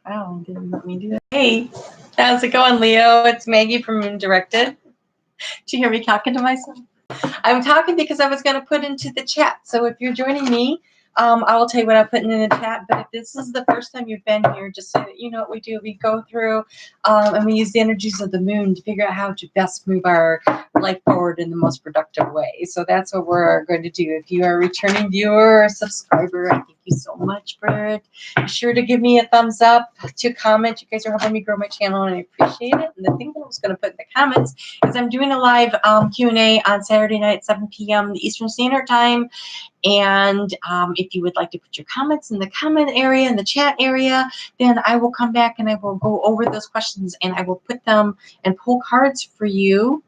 Oh, didn't let me do that. Hey, how's it going, Leo? It's Maggie from Moon Directed. Did you hear me talking to myself? I'm talking because I was going to put into the chat. So if you're joining me, I will tell you what I'm putting in the chat. But if this is the first time you've been here, just so that you know what we do. We go through and we use the energies of the moon to figure out how to best move our life forward in the most productive way. So that's what we're going to do. If you are a returning viewer or subscriber, I thank you so much for it. Be sure to give me a thumbs up, to comment. You guys are helping me grow my channel, and I appreciate it. And the thing that I was going to put in the comments is I'm doing a live Q&A on Saturday night at 7 p.m. Eastern Standard Time. And if you would like to put your comments in the comment area, in the chat area, then I will come back and I will go over those questions and I will put them and pull cards for you.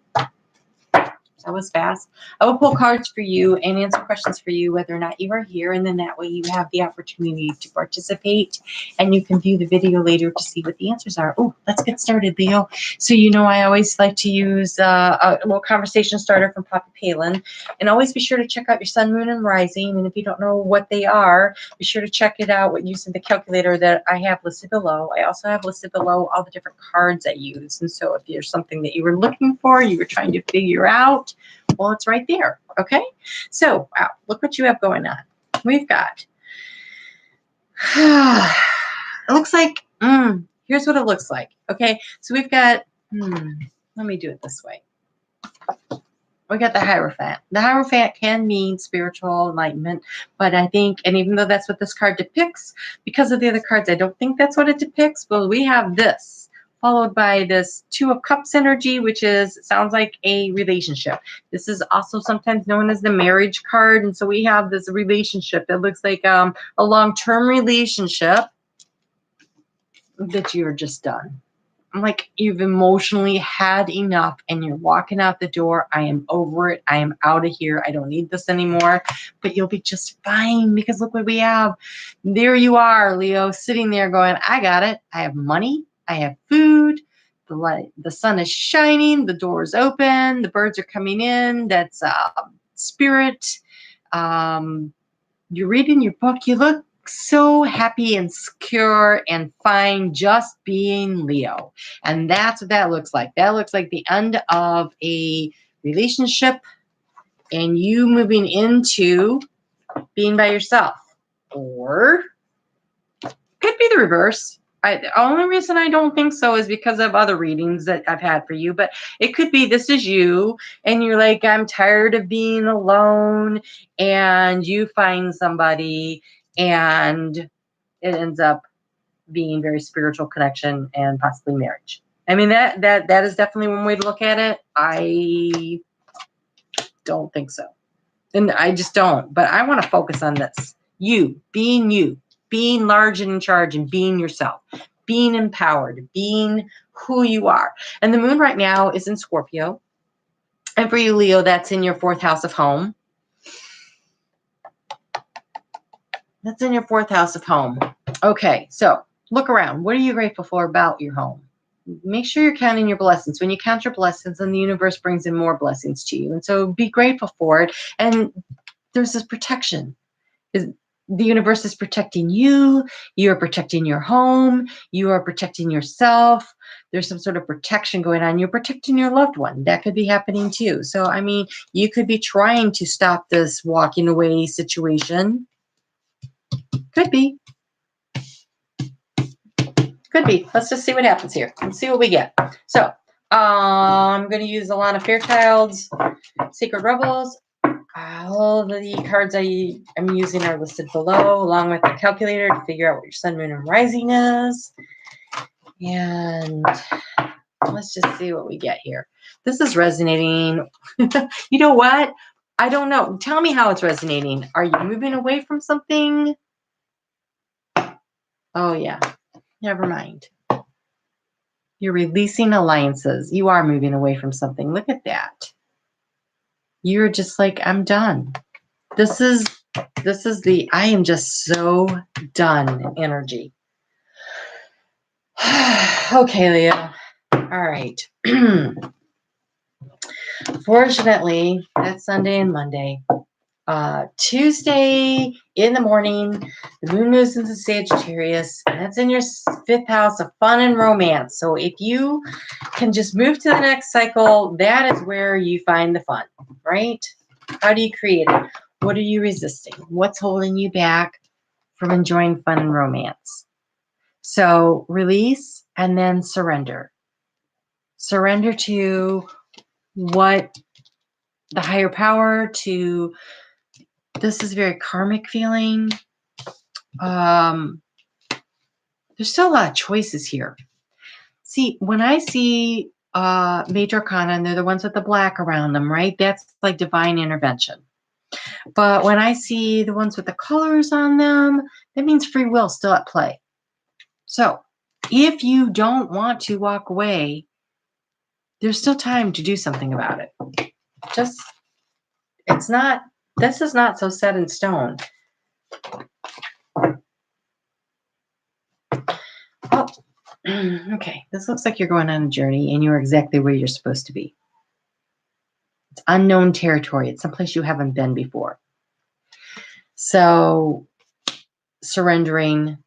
That was fast. I will pull cards for you and answer questions for you, whether or not you are here. And then that way you have the opportunity to participate and you can view the video later to see what the answers are. Oh, let's get started, Leo. So, you know, I always like to use a little conversation starter from Papa Palin. And always be sure to check out your sun, moon, and rising. And if you don't know what they are, be sure to check it out using the calculator that I have listed below. I also have listed below all the different cards I use. And so if there's something that you were looking for, you were trying to figure out, well, it's right there. Okay. So, wow, look what you have going on. We've got, it looks like, here's what it looks like. Okay. So we've got, let me do it this way. We got the Hierophant. The Hierophant can mean spiritual enlightenment, but I think, and even though that's what this card depicts, because of the other cards, I don't think that's what it depicts. But we have this, followed by this Two of Cups energy, which sounds like a relationship. This is also sometimes known as the marriage card. And so we have this relationship that looks like a long-term relationship that you're just done. Like you've emotionally had enough and you're walking out the door. I am over it. I am out of here. I don't need this anymore. But you'll be just fine because look what we have. There you are, Leo, sitting there going, I got it. I have money. I have food. The sun is shining. The door is open. The birds are coming in. That's spirit. You're reading your book. You look so happy and secure and fine just being Leo. And that's what that looks like. That looks like the end of a relationship and you moving into being by yourself. Or could be the reverse. The only reason I don't think so is because of other readings that I've had for you. But it could be this is you and you're like, I'm tired of being alone, and you find somebody and it ends up being very spiritual connection and possibly marriage. I mean, that is definitely one way to look at it. I don't think so. And I just don't. But I want to focus on this. You, being large and in charge and being yourself, being empowered, being who you are. And the moon right now is in Scorpio. And for you, Leo, that's in your 4th house of home. That's in your 4th house of home. Okay, so look around. What are you grateful for about your home? Make sure you're counting your blessings. When you count your blessings, then the universe brings in more blessings to you. And so be grateful for it. And there's this protection. The universe is protecting you. You are protecting your home. You are protecting yourself. There's some sort of protection going on. You're protecting your loved one. That could be happening too. So, I mean, you could be trying to stop this walking away situation. Could be. Could be. Let's just see what happens here. Let's see what we get. So, I'm going to use Alana Fairchild's Sacred Rebels. All of the cards I am using are listed below, along with the calculator to figure out what your sun, moon, and rising is. And let's just see what we get here. This is resonating. You know what? I don't know. Tell me how it's resonating. Are you moving away from something? Oh, yeah. Never mind. You're releasing alliances. You are moving away from something. Look at that. You're just like, I'm done. This is the I am just so done energy. Okay, Leo. All right. Fortunately, that's Sunday and Monday. Tuesday in the morning, the moon moves into Sagittarius, and that's in your 5th house of fun and romance. So if you can just move to the next cycle, that is where you find the fun, right? How do you create it? What are you resisting? What's holding you back from enjoying fun and romance? So release and then surrender. Surrender to what the higher power, to this is very karmic feeling. There's still a lot of choices here. See, when I see major arcana, and they're the ones with the black around them, right? That's like divine intervention. But when I see the ones with the colors on them, that means free will still at play. So if you don't want to walk away, there's still time to do something about it. Just, this is not so set in stone. Oh, okay. This looks like you're going on a journey and you're exactly where you're supposed to be. It's unknown territory. It's someplace you haven't been before. So surrendering,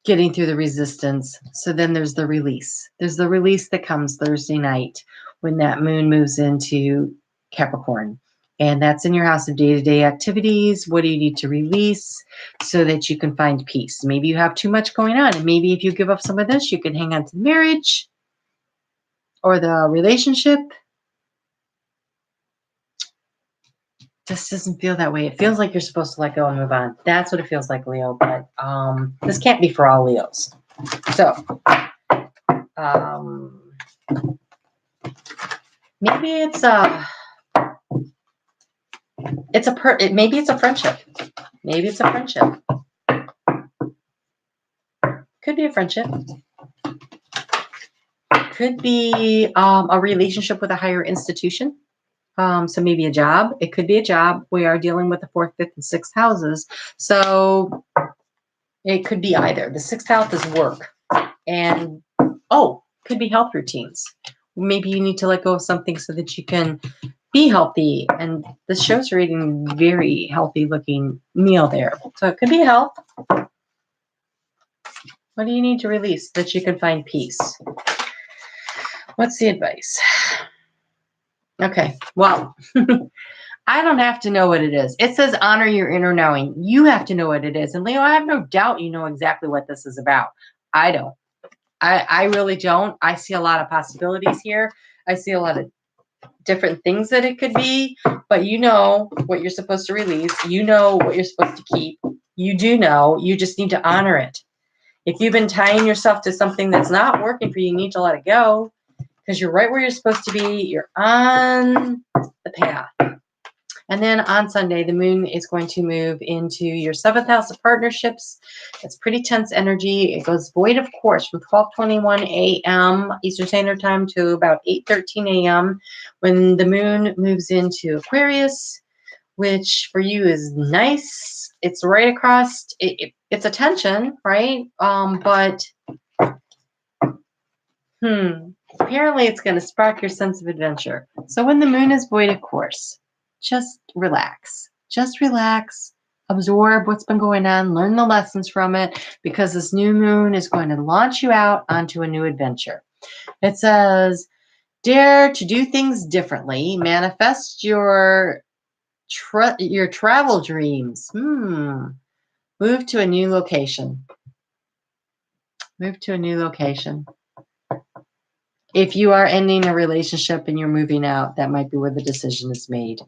getting through the resistance. So then there's the release. There's the release that comes Thursday night when that moon moves into Capricorn. And that's in your house of day-to-day activities. What do you need to release so that you can find peace? Maybe you have too much going on. And maybe if you give up some of this, you can hang on to the marriage or the relationship. This doesn't feel that way. It feels like you're supposed to let go and move on. That's what it feels like, Leo. But this can't be for all Leos. So maybe it's maybe it's a friendship. Maybe it's a friendship. Could be a friendship. Could be a relationship with a higher institution. So maybe a job. It could be a job. We are dealing with the 4th, 5th, and 6th houses. So it could be either. The 6th house is work. And, could be health routines. Maybe you need to let go of something so that you can be healthy. And this shows you're eating very healthy looking meal there. So it could be health. What do you need to release so that you can find peace? What's the advice? Okay, well, I don't have to know what it is. It says honor your inner knowing. You have to know what it is. And Leo, I have no doubt you know exactly what this is about. I don't. I really don't. I see a lot of possibilities here. I see a lot of different things that it could be, but you know what you're supposed to release. You know what you're supposed to keep. You do know. You just need to honor it. If you've been tying yourself to something that's not working for you, you need to let it go because you're right where you're supposed to be. You're on the path. And then on Sunday, the moon is going to move into your 7th house of partnerships. It's pretty tense energy. It goes void of course from 12:21 a.m. Eastern Standard Time to about 8:13 a.m. when the moon moves into Aquarius, which for you is nice. It's right across. It's a tension, right? But apparently it's going to spark your sense of adventure. So when the moon is void of course, just relax. Just relax. Absorb what's been going on. Learn the lessons from it because this new moon is going to launch you out onto a new adventure. It says, dare to do things differently. Manifest your travel dreams. Move to a new location. Move to a new location. If you are ending a relationship and you're moving out, that might be where the decision is made.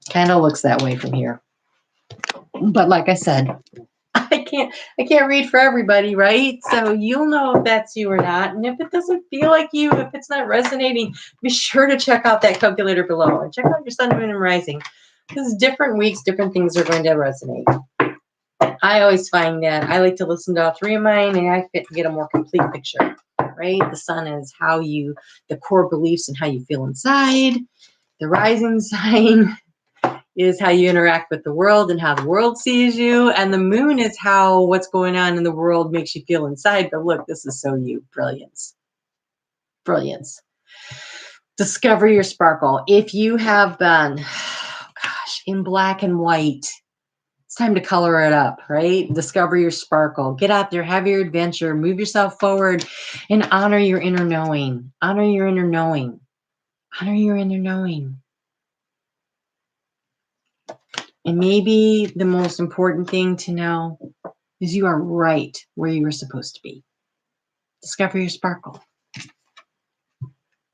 Kind of looks that way from here. But like I said, I can't read for everybody, right? So you'll know if that's you or not. And if it doesn't feel like you, if it's not resonating, be sure to check out that calculator below and check out your sun, moon, and rising. Because different weeks, different things are going to resonate. I always find that I like to listen to all 3 of mine and I get a more complete picture, right? The sun is the core beliefs and how you feel inside. The rising sign is how you interact with the world and how the world sees you. And the moon is how what's going on in the world makes you feel inside. But look, this is so you. Brilliance. Brilliance. Discover your sparkle. If you have been, in black and white, time to color it up, right? Discover your sparkle. Get out there, have your adventure, move yourself forward, and honor your inner knowing. Honor your inner knowing. Honor your inner knowing. And maybe the most important thing to know is you are right where you were supposed to be. Discover your sparkle.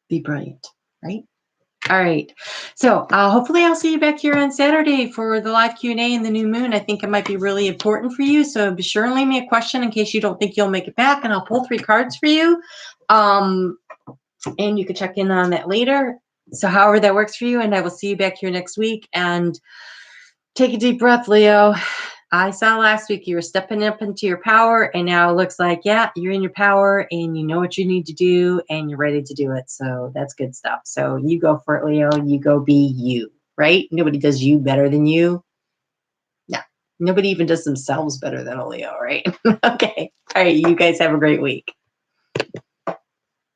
Be brilliant, right? All right. So hopefully I'll see you back here on Saturday for the live Q&A and the new moon. I think it might be really important for you. So be sure and leave me a question in case you don't think you'll make it back. And I'll pull 3 cards for you. And you can check in on that later. So however that works for you. And I will see you back here next week. And take a deep breath, Leo. I saw last week you were stepping up into your power, and now it looks like, yeah, you're in your power and you know what you need to do and you're ready to do it. So that's good stuff. So you go for it, Leo. You go be you, right? Nobody does you better than you. No, nobody even does themselves better than a Leo, right? Okay. All right. You guys have a great week.